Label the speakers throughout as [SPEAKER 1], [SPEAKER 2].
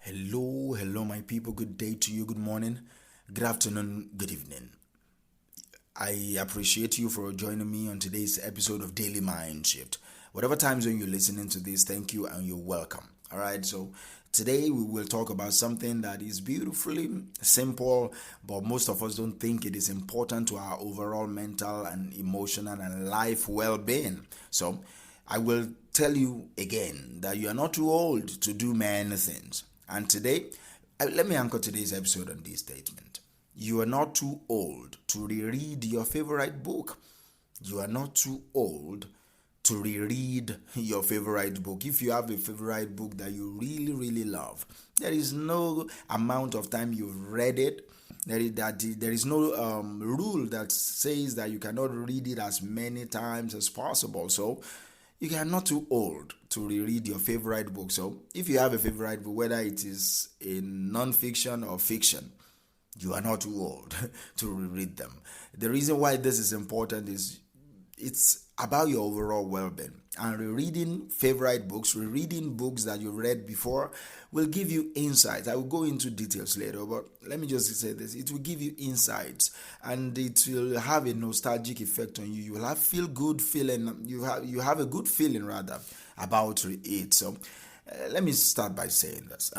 [SPEAKER 1] Hello, my people. Good day to you. Good morning, good afternoon, good evening. I appreciate you for joining me on today's episode of Daily Mind Shift. Whatever time zone you're listening to this, thank you and you're welcome. All right, so today we will talk about something that is beautifully simple, but most of us don't think it is important to our overall mental and emotional and life well being. So I will tell you again that you are not too old to do many things. And today, let me anchor today's episode on this statement. You are not too old to reread your favorite book. You are not too old to reread your favorite book. If you have a favorite book that you really love, there is no amount of time you've read it. There is no rule that says that you cannot read it as many times as possible. So you are not too old to reread your favorite book. So if you have a favorite book, whether it is in non-fiction or fiction, you are not too old to reread them. The reason why this is important is it's about your overall well-being. And rereading favorite books, rereading books that you read before will give you insights. I will go into details later, but let me just say this. It will give you insights and it will have a nostalgic effect on you. You will have feel good feeling. You have a good feeling rather about it. So let me start by saying this.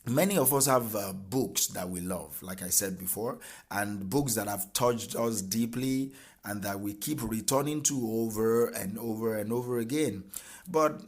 [SPEAKER 1] Many of us have books that we love, like I said before, and books that have touched us deeply and that we keep returning to over and over and over again. But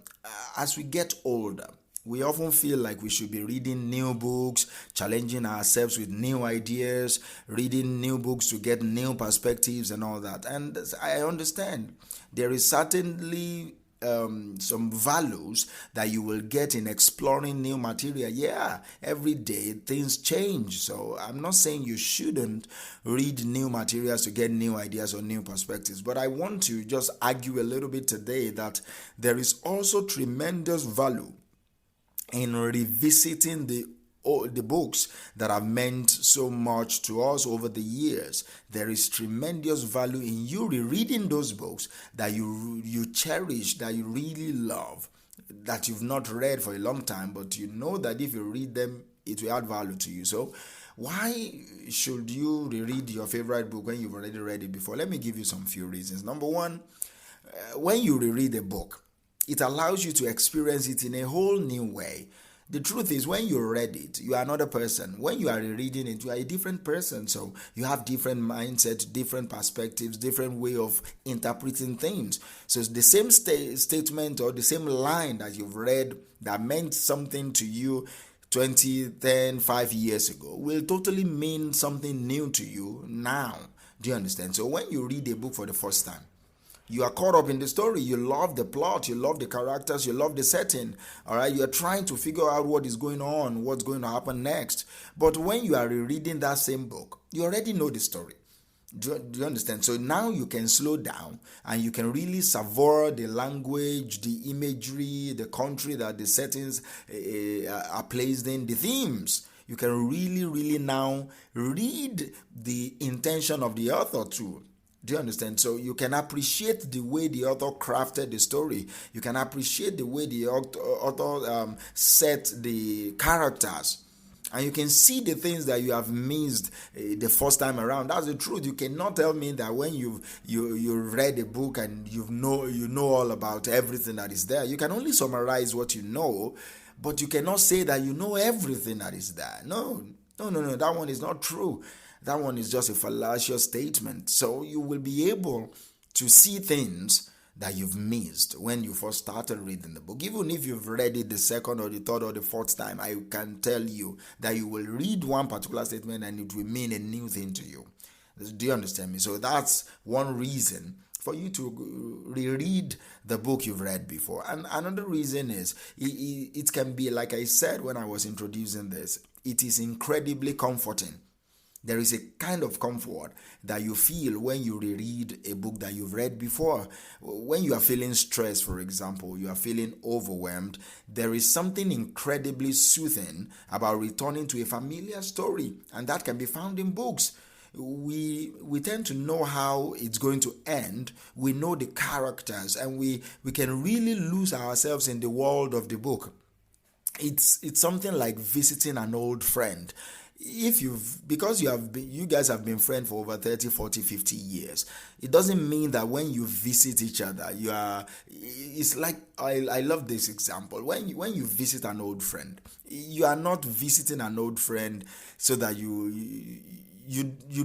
[SPEAKER 1] as we get older, we often feel like we should be reading new books, challenging ourselves with new ideas, reading new books to get new perspectives and all that. And I understand there is certainly some values that you will get in exploring new material. Yeah, every day things change. So I'm not saying you shouldn't read new materials to get new ideas or new perspectives, but I want to just argue a little bit today that there is also tremendous value in revisiting the books that have meant so much to us over the years. There is tremendous value in you rereading those books that you cherish, that you really love, that you've not read for a long time, but you know that if you read them, it will add value to you. So why should you reread your favorite book when you've already read it before? Let me give you some few reasons. Number one, when you reread a book, it allows you to experience it in a whole new way. The truth is, when you read it, you are another person. When you are reading it, you are a different person. So you have different mindsets, different perspectives, different way of interpreting things. So the same statement or the same line that you've read that meant something to you 20, 10, 5 years ago will totally mean something new to you now. Do you understand? So when you read a book for the first time, you are caught up in the story. You love the plot. You love the characters. You love the setting. All right. You are trying to figure out what is going on, what's going to happen next. But when you are rereading that same book, you already know the story. Do you understand? So now you can slow down and you can really savor the language, the imagery, the country that the settings are placed in, the themes. You can really now read the intention of the author too. Do you understand? So you can appreciate the way the author crafted the story. You can appreciate the way the author set the characters. And you can see the things that you have missed the first time around. That's the truth. You cannot tell me that when you read a book and you know all about everything that is there. You can only summarize what you know, but you cannot say that you know everything that is there. No. That one is not true. That one is just a fallacious statement. So you will be able to see things that you've missed when you first started reading the book. Even if you've read it the second or the third or the fourth time, I can tell you that you will read one particular statement and it will mean a new thing to you. Do you understand me? So that's one reason for you to reread the book you've read before. And another reason is it can be, like I said when I was introducing this, it is incredibly comforting. There is a kind of comfort that you feel when you reread a book that you've read before. When you are feeling stressed, for example, you are feeling overwhelmed, there is something incredibly soothing about returning to a familiar story, and that can be found in books. We tend to know how it's going to end. We know the characters, and we can really lose ourselves in the world of the book. it's something like visiting an old friend. If because you guys have been friends for over 30, 40, 50 years, it doesn't mean that when you visit each other it's like, I love this example. When you visit an old friend, you are not visiting an old friend so that you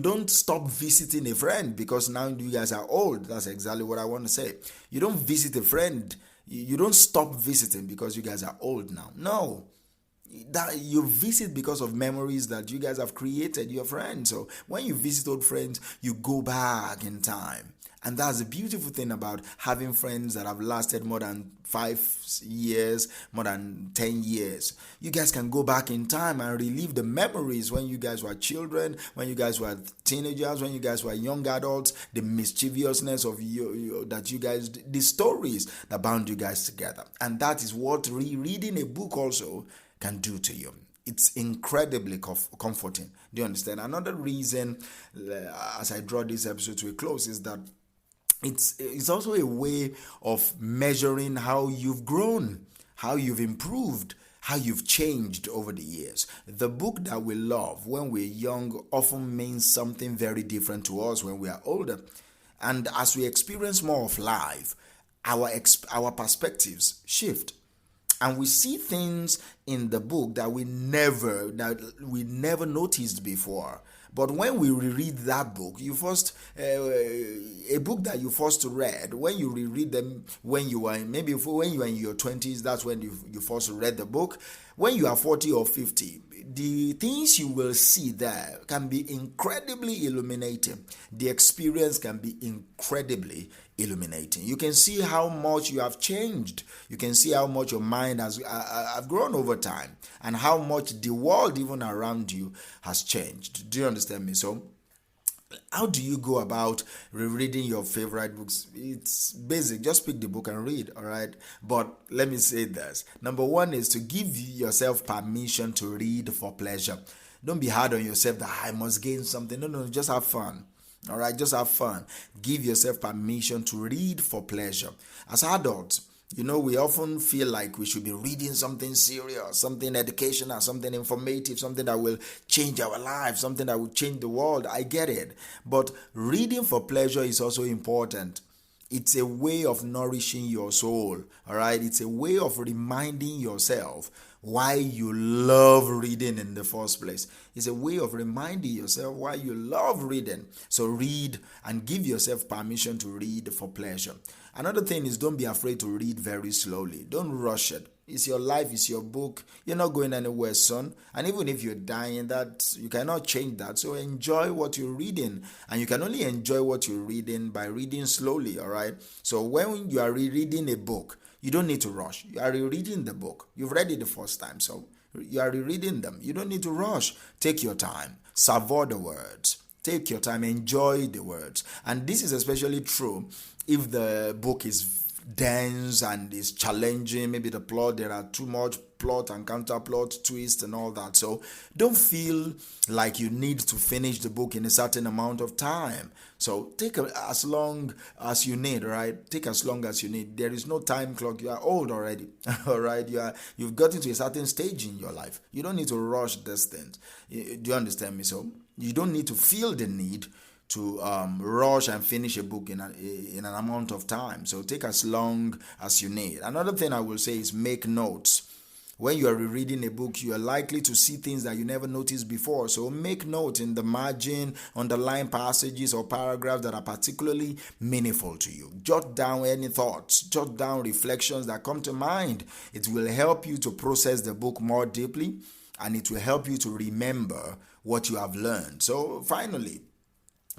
[SPEAKER 1] don't stop visiting a friend because now you guys are old. That's exactly what I want to say. You don't visit a friend, you don't stop visiting because you guys are old now. No, that you visit because of memories that you guys have created, your friends. So when you visit old friends, you go back in time. And that's the beautiful thing about having friends that have lasted more than 5 years, more than 10 years. You guys can go back in time and relive the memories when you guys were children, when you guys were teenagers, when you guys were young adults, the mischievousness of that you guys, the stories that bound you guys together. And that is what rereading a book also can do to you. It's incredibly comforting. Do you understand? Another reason, as I draw this episode to a close, is that it's also a way of measuring how you've grown, how you've improved, how you've changed over the years. The book that we love when we're young often means something very different to us when we are older. And as we experience more of life, our perspectives shift, and we see things in the book that we never noticed before. But when we reread that book, a book that you first read, when you reread them when you were in your 20s, that's when you first read the book. When you are 40 or 50, the things you will see there can be incredibly illuminating. The experience can be incredibly illuminating. You can see how much you have changed. You can see how much your mind has grown over time, and how much the world even around you has changed. Do you understand me? So how do you go about rereading your favorite books? It's basic. Just pick the book and read, all right? But let me say this. Number one is to give yourself permission to read for pleasure. Don't be hard on yourself that I must gain something. No, just have fun. All right, just have fun. Give yourself permission to read for pleasure. As adults, we often feel like we should be reading something serious, something educational, something informative, something that will change our lives, something that will change the world. I get it. But reading for pleasure is also important. It's a way of nourishing your soul, all right? It's a way of reminding yourself why you love reading in the first place. It's a way of reminding yourself why you love reading. So read and give yourself permission to read for pleasure. Another thing is, don't be afraid to read very slowly. Don't rush it. It's your life, it's your book. You're not going anywhere, son. And even if you're dying, that you cannot change that. So enjoy what you're reading. And you can only enjoy what you're reading by reading slowly, all right? So when you are rereading a book, you don't need to rush. You are rereading the book. You've read it the first time, so you are rereading them. You don't need to rush. Take your time. Savor the words. Take your time. Enjoy the words. And this is especially true if the book is dense and is challenging. Maybe the plot, there are too much plot and counterplot, twist and all that. So don't feel like you need to finish the book in a certain amount of time. So take as long as you need, right? Take as long as you need. There is no time clock. You are old already, all right? You've gotten to a certain stage in your life. You don't need to rush this thing. Do you understand me? So you don't need to feel the need to rush and finish a book in an amount of time. So take as long as you need. Another thing I will say is make notes. When you are rereading a book, you are likely to see things that you never noticed before. So make notes in the margin, underline passages or paragraphs that are particularly meaningful to you. Jot down any thoughts, jot down reflections that come to mind. It will help you to process the book more deeply, and it will help you to remember what you have learned. So finally,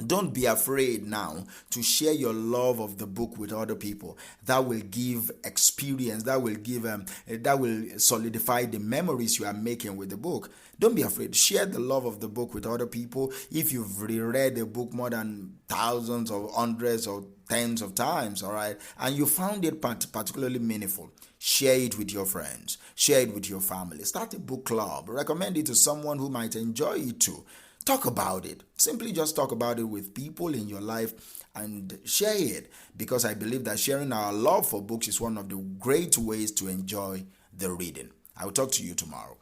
[SPEAKER 1] don't be afraid now to share your love of the book with other people. That will give experience. That will solidify the memories you are making with the book. Don't be afraid. Share the love of the book with other people. If you've reread a book more than thousands or hundreds or tens of times, all right, and you found it particularly meaningful, share it with your friends. Share it with your family. Start a book club. Recommend it to someone who might enjoy it too. Talk about it. Simply just talk about it with people in your life and share it, because I believe that sharing our love for books is one of the great ways to enjoy the reading. I will talk to you tomorrow.